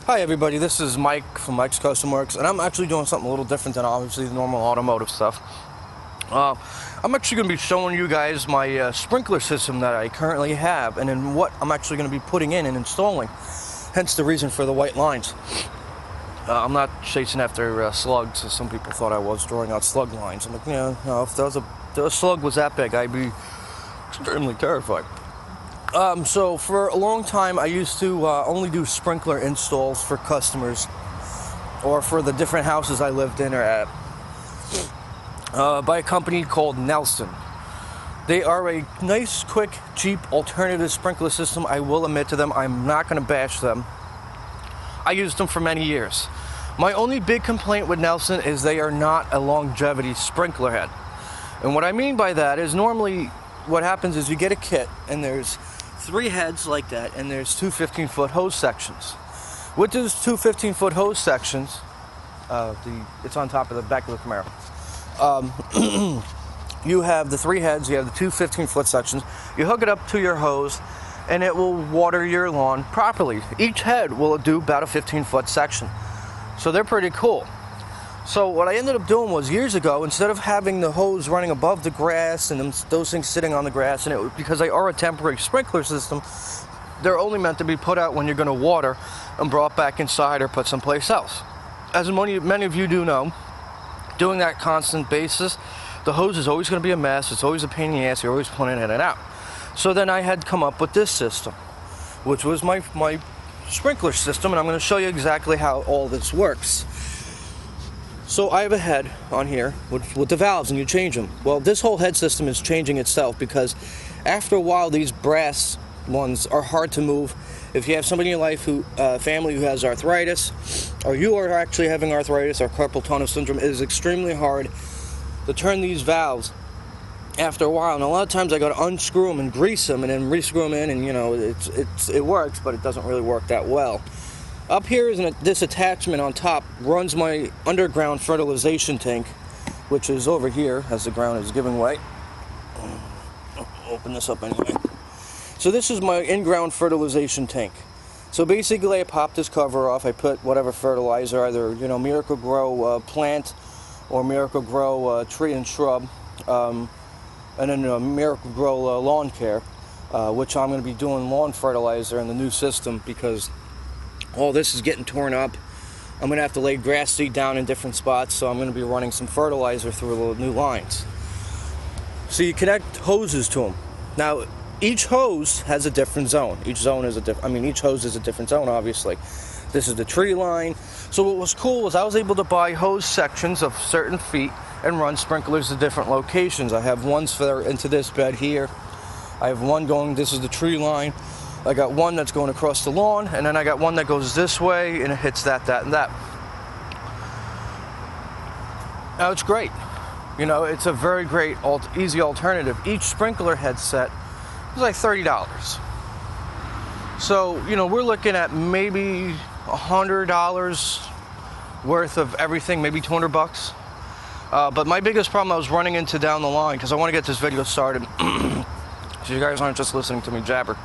Hi everybody, this is Mike from Mike's Custom Works, and I'm actually doing something a little different than obviously the normal automotive stuff. I'm actually going to be showing you guys my sprinkler system that I currently have, and then what I'm actually going to be putting in and installing. Hence the reason for the white lines. I'm not chasing after slugs, as some people thought I was, drawing out slug lines. I'm like, yeah, no, if the slug was that big, I'd be extremely terrified. So for a long time, I used to only do sprinkler installs for customers or for the different houses I lived in or at by a company called Nelson. They are a nice, quick, cheap alternative sprinkler system. I will admit to them, I'm not going to bash them. I used them for many years. My only big complaint with Nelson is they are not a longevity sprinkler head. And what I mean by that is normally what happens is you get a kit and there's 3 heads like that, and there's 2 15-foot hose sections. With those 2 15-foot hose sections, it's on top of the back of the Camaro. You have the 3 heads, you have the 2 15-foot sections. You hook it up to your hose, and it will water your lawn properly. Each head will do about a 15-foot section. So they're pretty cool. So what I ended up doing was, years ago, instead of having the hose running above the grass and those things sitting on the grass, and because they are a temporary sprinkler system, they're only meant to be put out when you're going to water and brought back inside or put someplace else. As many of you do know, doing that constant basis, the hose is always going to be a mess. It's always a pain in the ass. You're always pulling it in and out. So then I had come up with this system, which was my sprinkler system, and I'm going to show you exactly how all this works. So I have a head on here with the valves, and you change them. Well, this whole head system is changing itself because after a while, these brass ones are hard to move. If you have somebody in your life family who has arthritis, or you are actually having arthritis or carpal tunnel syndrome, it is extremely hard to turn these valves after a while. And a lot of times I got to unscrew them and grease them and then re-screw them in, and it works, but it doesn't really work that well. Up here is this attachment on top runs my underground fertilization tank, which is over here as the ground is giving way. I'll open this up anyway. So this is my in-ground fertilization tank. So basically I pop this cover off, I put whatever fertilizer, either Miracle-Gro plant or Miracle-Gro tree and shrub, and then Miracle-Gro lawn care, which I'm going to be doing lawn fertilizer in the new system because all this is getting torn up. I'm going to have to lay grass seed down in different spots, so I'm going to be running some fertilizer through the new lines. So you connect hoses to them. Now, each hose has a different zone. Each hose is a different zone, obviously. This is the tree line. So what was cool was I was able to buy hose sections of certain feet and run sprinklers to different locations. I have ones that are into this bed here. I have one going, this is the tree line. I got one that's going across the lawn, and then I got one that goes this way, and it hits that, and that. Now, it's great. It's a very great, easy alternative. Each sprinkler headset is like $30. So, we're looking at maybe $100 worth of everything, maybe $200. But my biggest problem I was running into down the line, because I want to get this video started, so you guys aren't just listening to me jabber.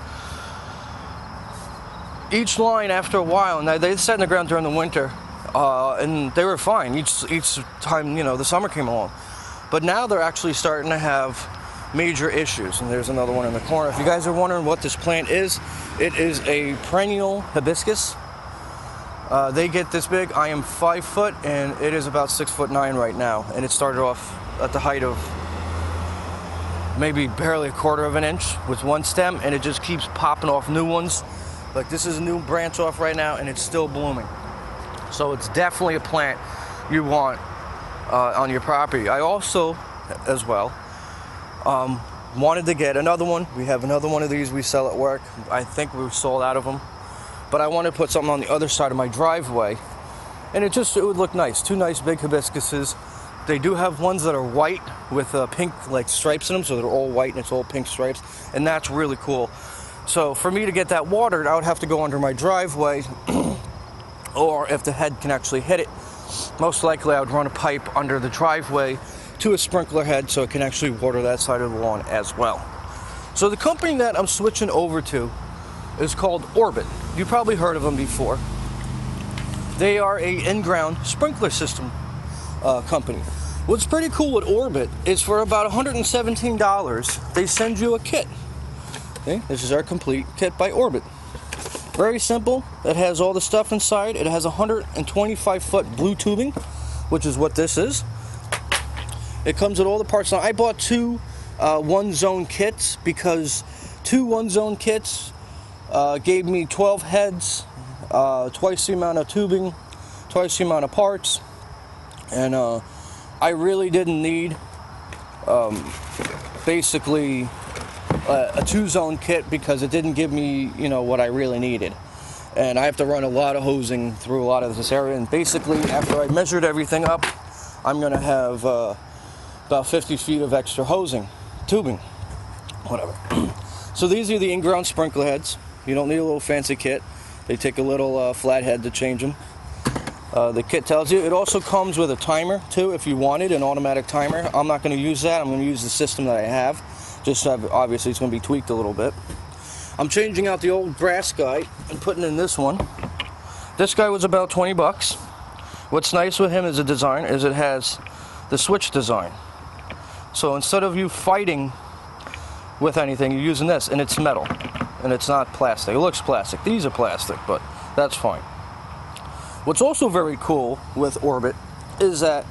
Each line, after a while, and they sat in the ground during the winter, and they were fine each time, the summer came along. But now they're actually starting to have major issues, and there's another one in the corner. If you guys are wondering what this plant is, it is a perennial hibiscus. They get this big. I am 5 foot, and it is about 6'9" right now, and it started off at the height of maybe barely 1/4 of an inch with one stem, and it just keeps popping off new ones. Like, this is a new branch off right now, and it's still blooming. So it's definitely a plant you want on your property. I also, as well, wanted to get another one. We have another one of these we sell at work. I think we've sold out of them. But I wanted to put something on the other side of my driveway, and it would look nice. 2 nice big hibiscuses. They do have ones that are white with pink stripes in them, so they're all white and it's all pink stripes, and that's really cool. So for me to get that watered, I would have to go under my driveway, or if the head can actually hit it, most likely I would run a pipe under the driveway to a sprinkler head so it can actually water that side of the lawn as well. So the company that I'm switching over to is called Orbit. You've probably heard of them before. They are a in-ground sprinkler system company. What's pretty cool with Orbit is for about $117, they send you a kit. Okay, this is our complete kit by Orbit. Very simple. It has all the stuff inside. It has 125-foot blue tubing, which is what this is. It comes with all the parts. Now, I bought two one-zone kits because two one-zone kits gave me 12 heads, twice the amount of tubing, twice the amount of parts, and I really didn't need basically a two-zone kit because it didn't give me, you know, what I really needed. And I have to run a lot of hosing through a lot of this area. And basically, after I measured everything up, I'm going to have about 50 feet of extra hosing, tubing, whatever. So these are the in-ground sprinkler heads. You don't need a little fancy kit. They take a little flat head to change them. The kit tells you. It also comes with a timer, too, if you wanted, an automatic timer. I'm not going to use that. I'm going to use the system that I have. Just obviously it's going to be tweaked a little bit. I'm changing out the old brass guy and putting in this one. This guy was about 20 bucks. What's nice with him as a design is it has the switch design. So instead of you fighting with anything, you're using this, and it's metal, and it's not plastic. It looks plastic. These are plastic, but that's fine. What's also very cool with Orbit is that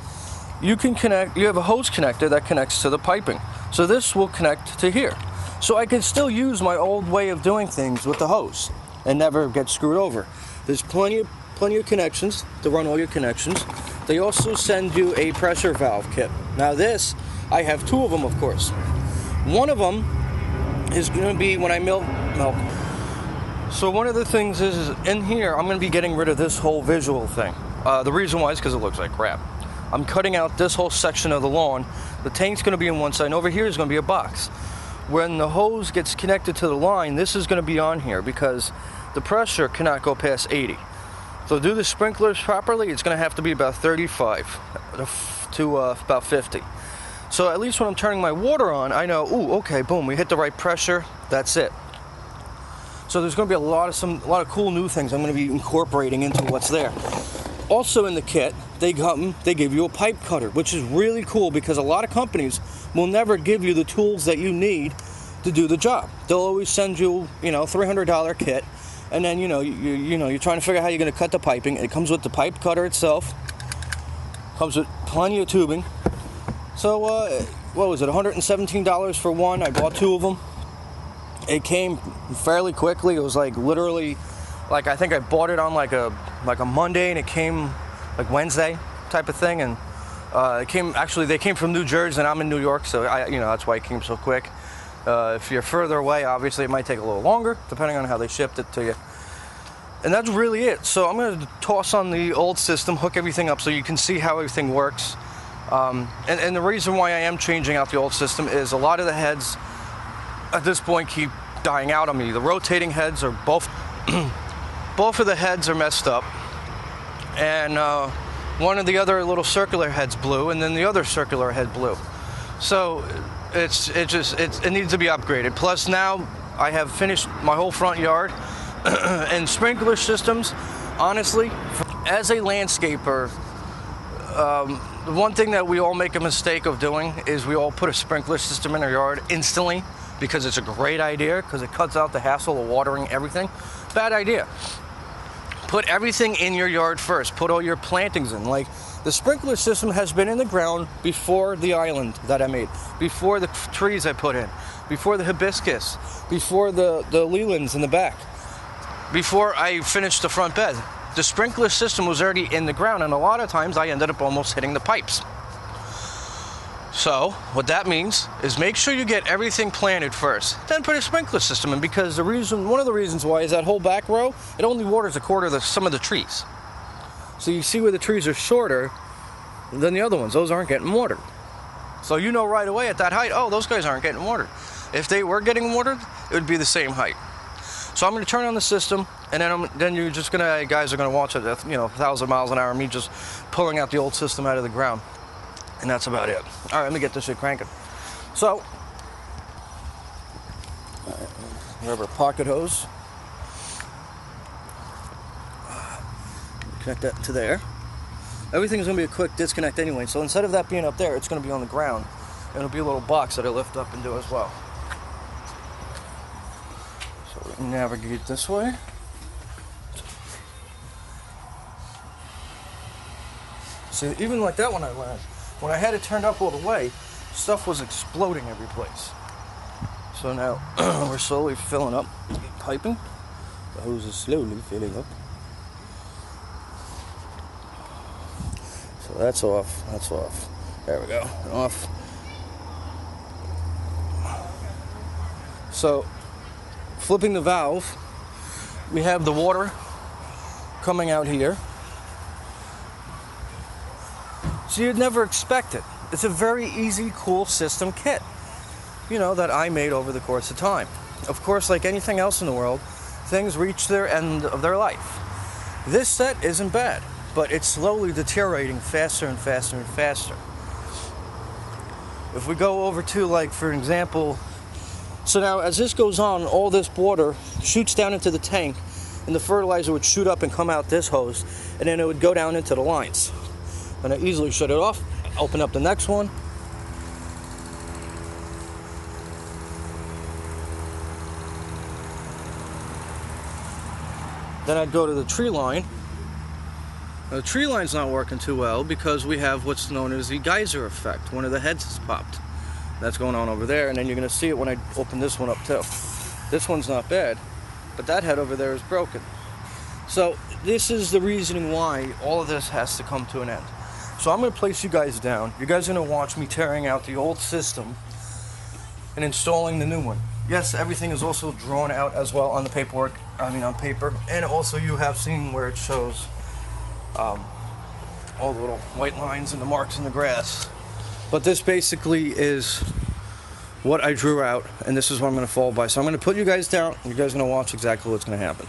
you can connect, you have a hose connector that connects to the piping. So this will connect to here. So I can still use my old way of doing things with the hose and never get screwed over. There's plenty of connections to run all your connections. They also send you a pressure valve kit. Now this, I have two of them, of course. One of them is going to be when I milk. So one of the things is in here, I'm going to be getting rid of this whole visual thing. The reason why is because it looks like crap. I'm cutting out this whole section of the lawn. The tank's going to be on one side, and over here is going to be a box. When the hose gets connected to the line, this is going to be on here because the pressure cannot go past 80. So to do the sprinklers properly, it's going to have to be about 35 to about 50. So at least when I'm turning my water on, I know, ooh, okay, boom, we hit the right pressure, that's it. So there's going to be a lot of cool new things I'm going to be incorporating into what's there. Also in the kit, they give you a pipe cutter, which is really cool because a lot of companies will never give you the tools that you need to do the job. They'll always send you, $300 kit, and then you're trying to figure out how you're going to cut the piping. It comes with the pipe cutter itself. Comes with plenty of tubing. So what was it? $117 for one. I bought two of them. It came fairly quickly. It was like literally, like I think I bought it on like a Monday, and it came like Wednesday type of thing. And they came from New Jersey, and I'm in New York, so that's why it came so quick. If you're further away, obviously it might take a little longer, depending on how they shipped it to you. And that's really it. So I'm going to toss on the old system, hook everything up so you can see how everything works. And the reason why I am changing out the old system is a lot of the heads at this point keep dying out on me. The rotating heads are both of the heads are messed up, and one of the other little circular heads blew, and then the other circular head blew. So it needs to be upgraded. Plus now I have finished my whole front yard, and sprinkler systems, honestly, as a landscaper, the one thing that we all make a mistake of doing is we all put a sprinkler system in our yard instantly because it's a great idea, because it cuts out the hassle of watering everything. Bad idea. Put everything in your yard first. Put all your plantings in. Like, the sprinkler system has been in the ground before the island that I made, before the trees I put in, before the hibiscus, before the lelands in the back, before I finished the front bed. The sprinkler system was already in the ground, and a lot of times I ended up almost hitting the pipes. So what that means is make sure you get everything planted first, then put a sprinkler system in, because one of the reasons why is that whole back row, it only waters a quarter of some of the trees. So you see where the trees are shorter than the other ones. Those aren't getting watered. So you know right away at that height, oh, those guys aren't getting watered. If they were getting watered, it would be the same height. So I'm going to turn on the system, and then you're just guys are going to watch it at 1,000 miles an hour, me just pulling out the old system out of the ground. And that's about it. All right, let me get this shit cranking. So, grab our pocket hose. Connect that to there. Everything's going to be a quick disconnect anyway, so instead of that being up there, it's going to be on the ground. And it'll be a little box that I lift up and do as well. So we navigate this way. See, even like that one I learned, when I had it turned up all the way, stuff was exploding every place. So now we're slowly filling up, piping. The hose is slowly filling up. So that's off, that's off. There we go, off. So, flipping the valve, we have the water coming out here. So you'd never expect it. It's a very easy, cool system kit, you know, that I made over the course of time. Of course, like anything else in the world, things reach their end of their life. This set isn't bad, but it's slowly deteriorating faster and faster and faster. If we go over to, like, for example, so now as this goes on, all this water shoots down into the tank, and the fertilizer would shoot up and come out this hose, and then it would go down into the lines. And I easily shut it off, open up the next one. Then I'd go to the tree line. Now, the tree line's not working too well because we have what's known as the geyser effect. One of the heads has popped. That's going on over there, and then you're going to see it when I open this one up too. This one's not bad, but that head over there is broken. So this is the reasoning why all of this has to come to an end. So I'm going to place you guys down. You guys are going to watch me tearing out the old system and installing the new one. Yes, everything is also drawn out as well on the paperwork, on paper. And also you have seen where it shows all the little white lines and the marks in the grass. But this basically is what I drew out, and this is what I'm going to follow by. So I'm going to put you guys down, and you guys are going to watch exactly what's going to happen.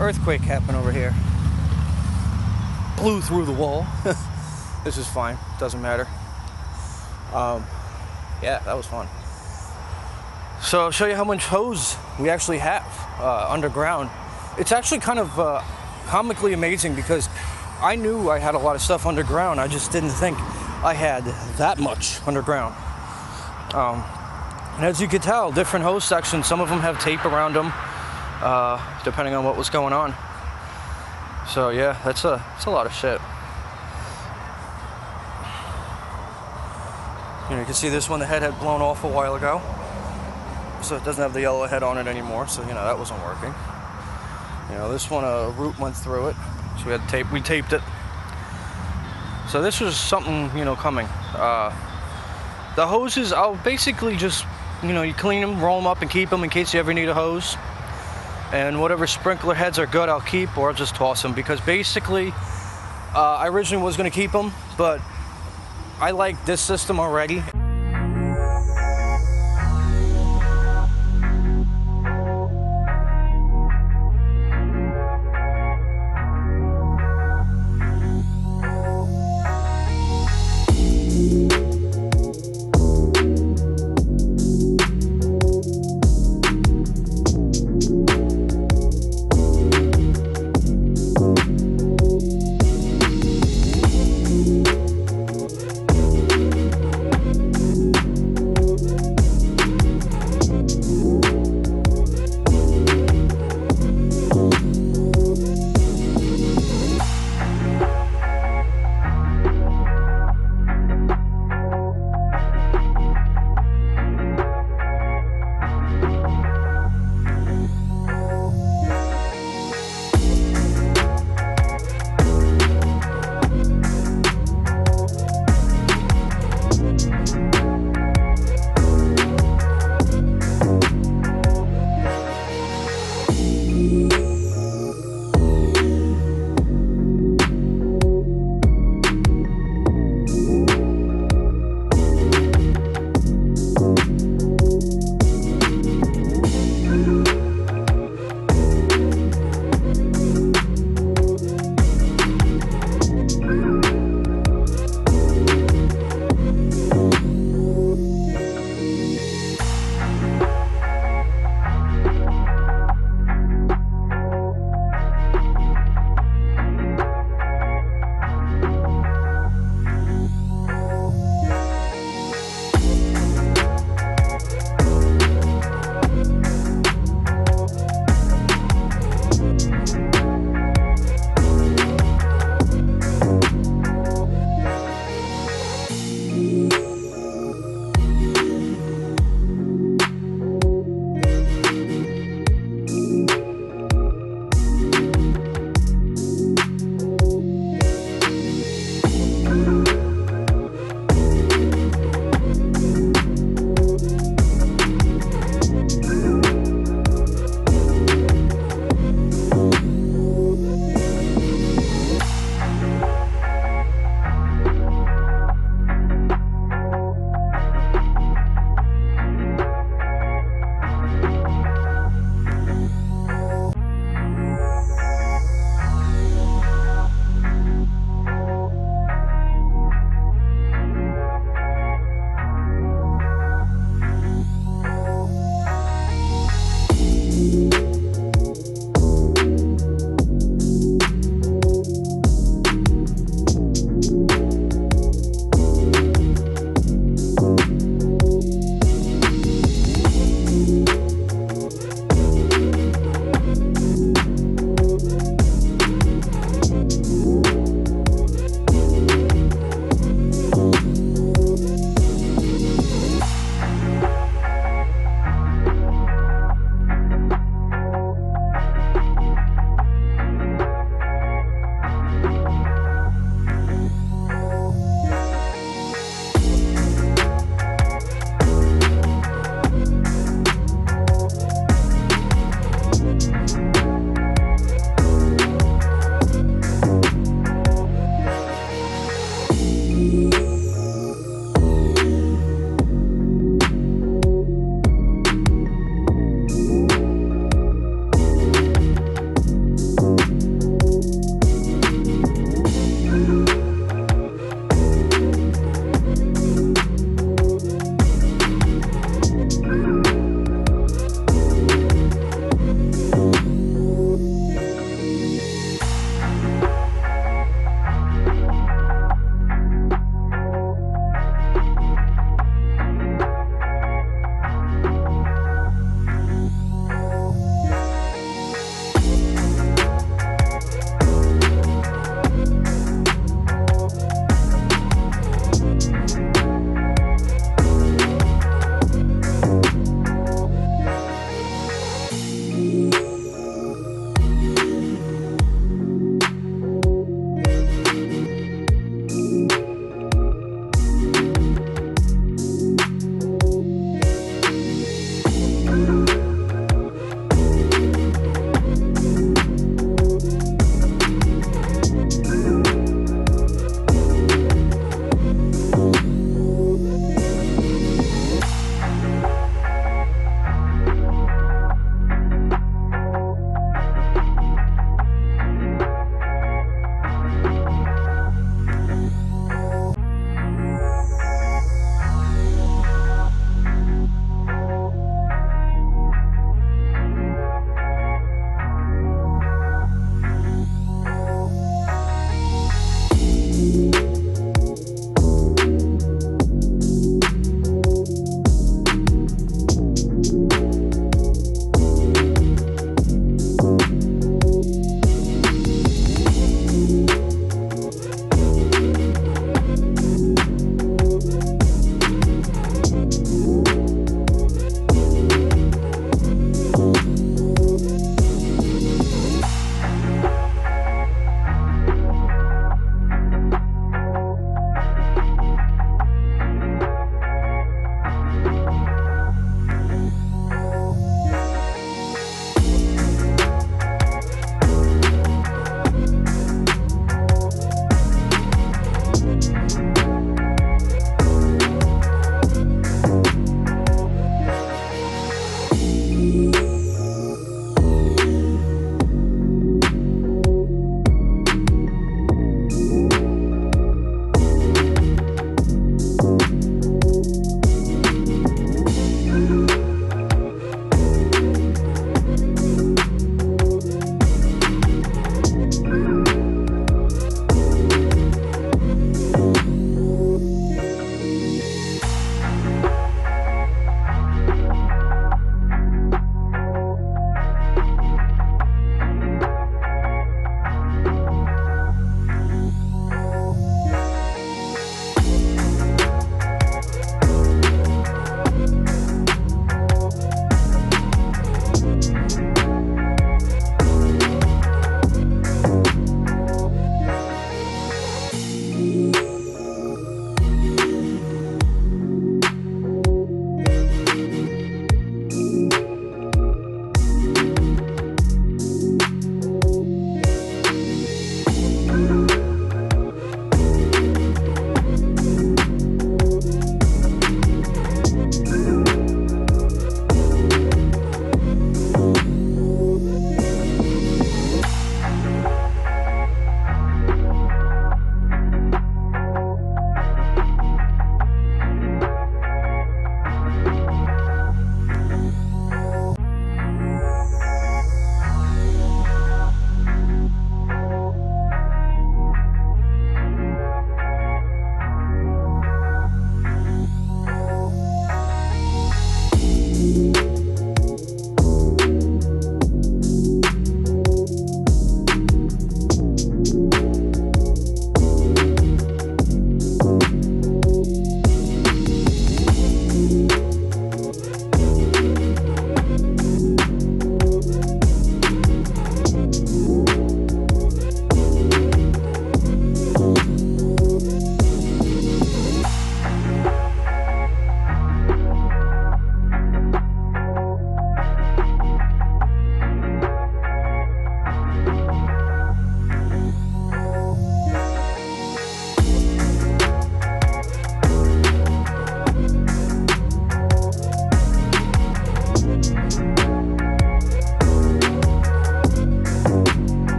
Earthquake happened over here. Blew through the wall. This is fine, doesn't matter. Yeah, that was fun. So I'll show you how much hose we actually have underground. It's actually kind of comically amazing because I knew I had a lot of stuff underground. I just didn't think I had that much underground. And as you can tell, different hose sections, some of them have tape around them, depending on what was going on. So yeah, it's a lot of shit. You know, you can see this one, the head had blown off a while ago. so it doesn't have the yellow head on it anymore. So that wasn't working. This one a root went through it, so we had tape. We taped it. So this was something coming. The hoses, I'll basically just you clean them, roll them up, and keep them in case you ever need a hose. And whatever sprinkler heads are good, I'll keep, or I'll just toss them, because basically I originally was going to keep them, but I like this system already.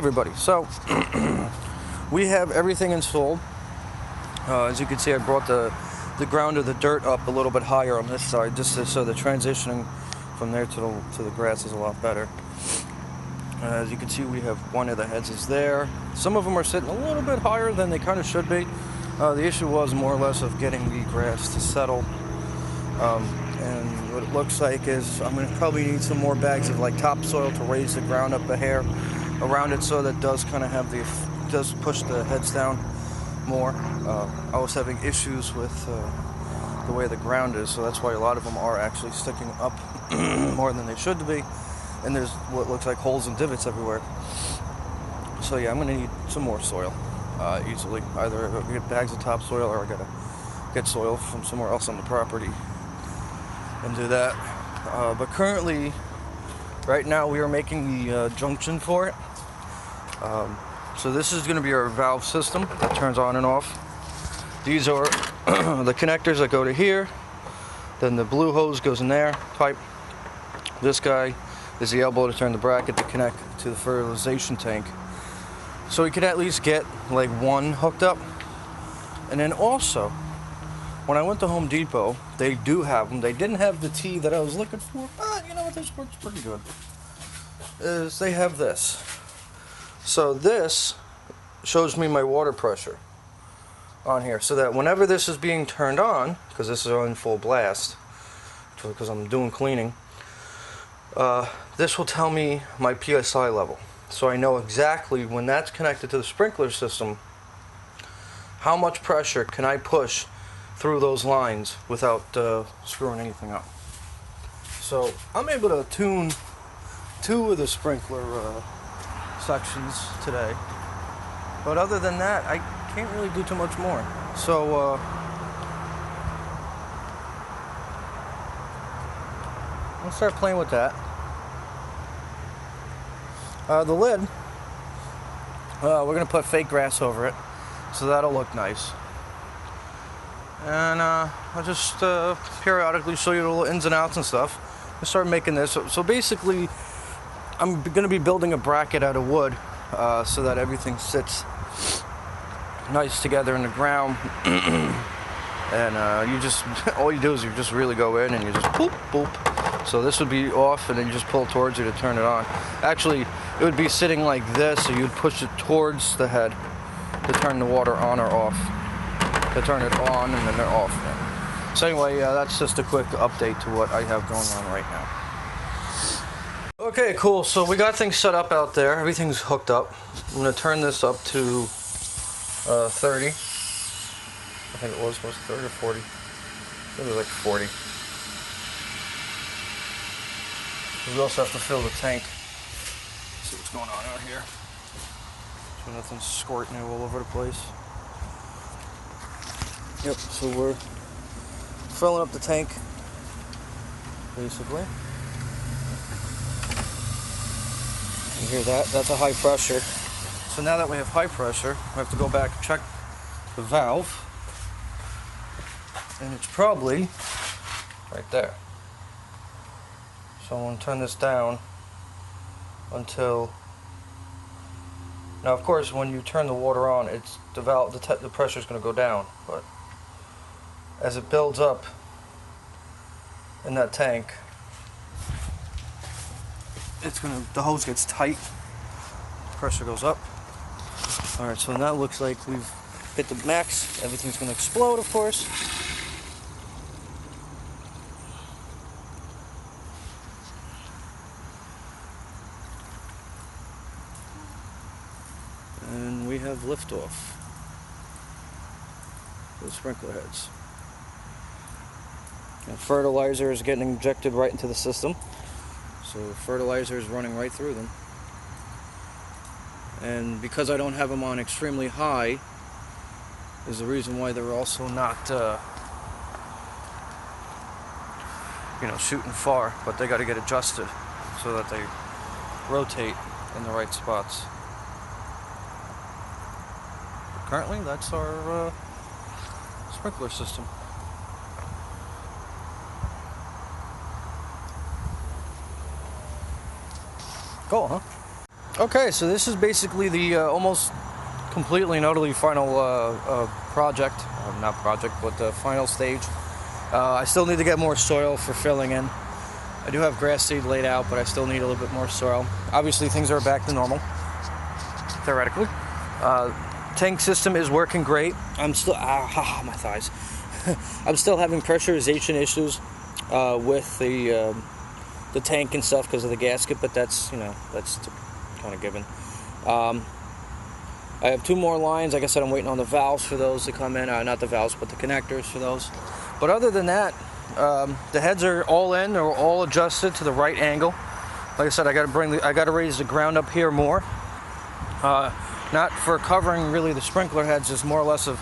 everybody. So we have everything installed. As you can see, I brought the ground of the dirt up a little bit higher on this side, just so the transitioning from there to the grass is a lot better. As you can see, we have one of the heads is there. Some of them are sitting a little bit higher than they kind of should be. The issue was more or less of getting the grass to settle. And what it looks like is I'm going to probably need some more bags of like topsoil to raise the ground up a hair around it, so that does kind of have does push the heads down more. I was having issues with the way the ground is, so that's why a lot of them are actually sticking up more than they should be, and there's what looks like holes and divots everywhere. So yeah, I'm going to need some more soil easily. Either I get bags of topsoil, or I got to get soil from somewhere else on the property and do that. But currently, right now, we are making the junction for it. So this is going to be our valve system that turns on and off. These are the connectors that go to here. Then the blue hose goes in there, pipe. This guy is the elbow to turn the bracket to connect to the fertilization tank. So we could at least get like one hooked up. And then also, when I went to Home Depot, they do have them. They didn't have the T that I was looking for, but you know what, this works pretty good. Is they have this. So this shows me my water pressure on here, so that whenever this is being turned on, because this is on full blast, because I'm doing cleaning, this will tell me my PSI level. So I know exactly when that's connected to the sprinkler system, how much pressure can I push through those lines without screwing anything up. So I'm able to tune 2 of the sprinkler sections today, but other than that, I can't really do too much more. So I'll start playing with that. The lid, we're gonna put fake grass over it, so that'll look nice. And I'll just periodically show you the little ins and outs and stuff. I'll start making this. So basically, I'm going to be building a bracket out of wood so that everything sits nice together in the ground. And you just, all you do is you just really go in and you just boop, boop. So this would be off, and then you just pull it towards you to turn it on. Actually, it would be sitting like this, so you'd push it towards the head to turn the water on or off. To turn it on, and then they're off. So anyway, that's just a quick update to what I have going on right now. Okay, cool. So we got things set up out there. Everything's hooked up. I'm going to turn this up to 30. I think it was 30 or 40. I think it was like 40. We also have to fill the tank. See what's going on out here. So nothing's squirting all over the place. Yep, so we're filling up the tank, basically. You hear that? That's a high pressure. So now that we have high pressure, we have to go back and check the valve. And it's probably right there. So I'm going to turn this down until... Now, of course, when you turn the water on, it's the valve, the pressure is going to go down, but as it builds up in that tank, the hose gets tight, pressure goes up. All right, so now it looks like we've hit the max. Everything's going to explode, of course. And we have liftoff for the sprinkler heads. And fertilizer is getting injected right into the system. So fertilizer is running right through them. And because I don't have them on extremely high, is the reason why they're also not, shooting far, but they got to get adjusted so that they rotate in the right spots. Currently, that's our sprinkler system. Cool, huh? Okay, so this is basically the almost completely and utterly final project. Not project, but the final stage. I still need to get more soil for filling in. I do have grass seed laid out, but I still need a little bit more soil. Obviously, things are back to normal, theoretically. Tank system is working great. I'm still, my thighs. I'm still having pressurization issues with the tank and stuff because of the gasket, but that's, that's kind of given. I have 2 more lines. Like I said, I'm waiting on the valves for those to come in. Not the valves, but the connectors for those. But other than that, the heads are all in. They're all adjusted to the right angle. Like I said, I got to raise the ground up here more. Not for covering really the sprinkler heads, just more or less of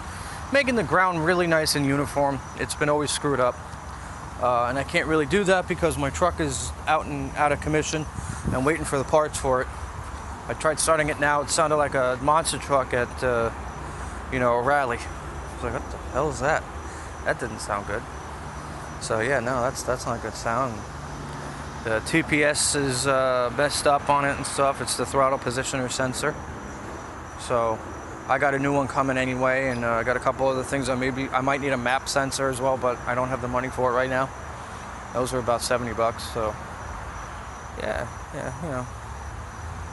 making the ground really nice and uniform. It's been always screwed up. And I can't really do that because my truck is out of commission and waiting for the parts for it. I tried starting it now. It sounded like a monster truck at, a rally. I was like, what the hell is that? That didn't sound good. So yeah, no, that's not a good sound. The TPS is messed up on it and stuff. It's the throttle positioner sensor. So I got a new one coming anyway, and I got a couple other things. I might need a map sensor as well, but I don't have the money for it right now. Those are about $70. So yeah,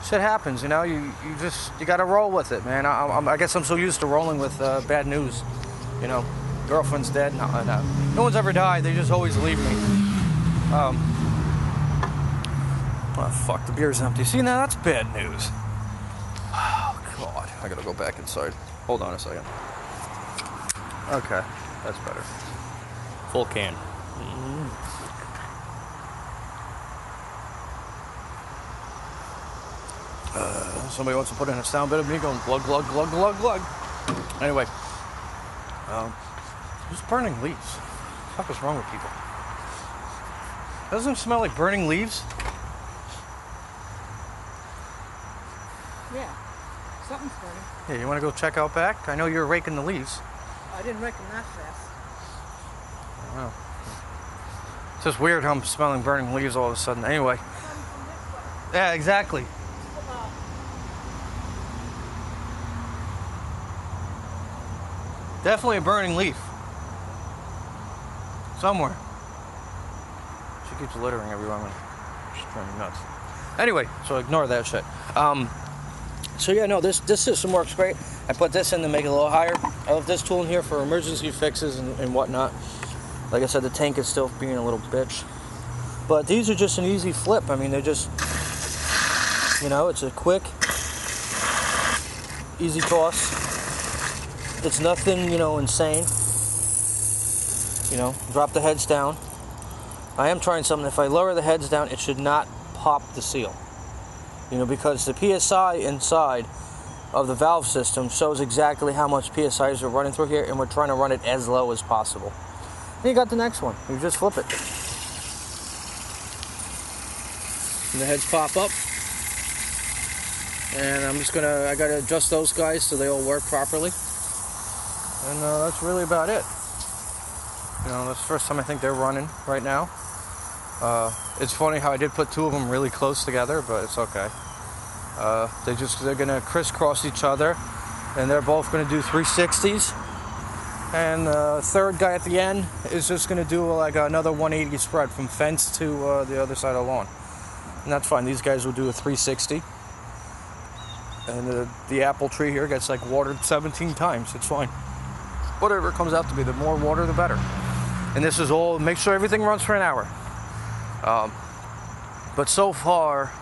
shit happens. You got to roll with it, man. I guess I'm so used to rolling with bad news. Girlfriend's dead. No one's ever died. They just always leave me. Oh fuck, the beer's empty. See, now that's bad news. Oh god, I gotta go back inside. Hold on a second. Okay, that's better. Full can. Somebody wants to put in a sound bit of me going glug glug glug glug glug. Anyway, who's burning leaves? What the fuck is wrong with people? Doesn't it smell like burning leaves? Yeah, something's burning. Yeah, you want to go check out back? I know you're raking the leaves. I didn't rake them that fast. I don't know. It's just weird how I'm smelling burning leaves all of a sudden. Anyway. Yeah, exactly. Definitely a burning leaf. Somewhere. She keeps littering everywhere. She's driving me nuts. Anyway, so ignore that shit. So yeah, no, this system works great. I put this in to make it a little higher. I left this tool in here for emergency fixes and whatnot. Like I said, the tank is still being a little bitch. But these are just an easy flip. I mean, they're just, it's a quick, easy toss. It's nothing, insane. Drop the heads down. I am trying something. If I lower the heads down, it should not pop the seal. Because the PSI inside of the valve system shows exactly how much PSIs are running through here, and we're trying to run it as low as possible. And you got the next one. You just flip it. And the heads pop up. And I gotta adjust those guys so they all work properly. And that's really about it. That's the first time I think they're running right now. It's funny how I did put 2 of them really close together, but it's okay. They're gonna crisscross each other, and they're both gonna do 360s. And the third guy at the end is just gonna do like another 180 spread from fence to the other side of the lawn. And that's fine. These guys will do a 360. And the apple tree here gets like watered 17 times. It's fine. Whatever it comes out to be, the more water, the better. And this is all, make sure everything runs for an hour. But so far,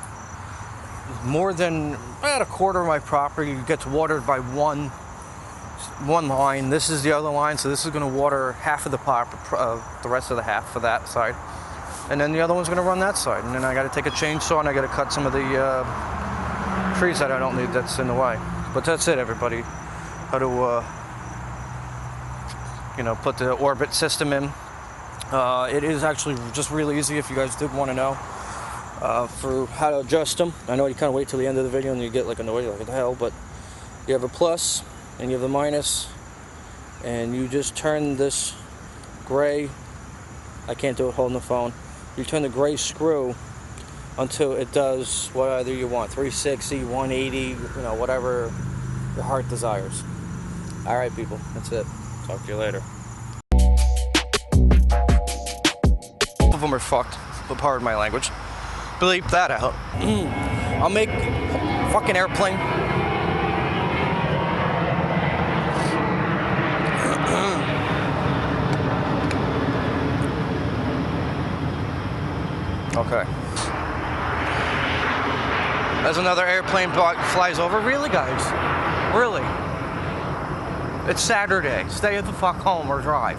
more than about a quarter of my property gets watered by one line. This is the other line, so this is going to water half of the rest of the half for that side. And then the other one's going to run that side. And then I got to take a chainsaw and I got to cut some of the trees that I don't need that's in the way. But that's it, everybody. How to put the orbit system in. It is actually just really easy if you guys did want to know for how to adjust them. I know you kind of wait till the end of the video and you get like annoyed like what the hell, but you have a plus and you have the minus, and you just turn this gray, I can't do it holding the phone, you turn the gray screw until it does whatever you want, 360, 180, you know, whatever your heart desires. All right, people, that's it. Talk to you later. Both of them are fucked, but pardon my language. Bleep that out. I'll make a fucking airplane. Okay. As another airplane flies over. Really, guys? Really? It's Saturday. Stay the fuck home or drive.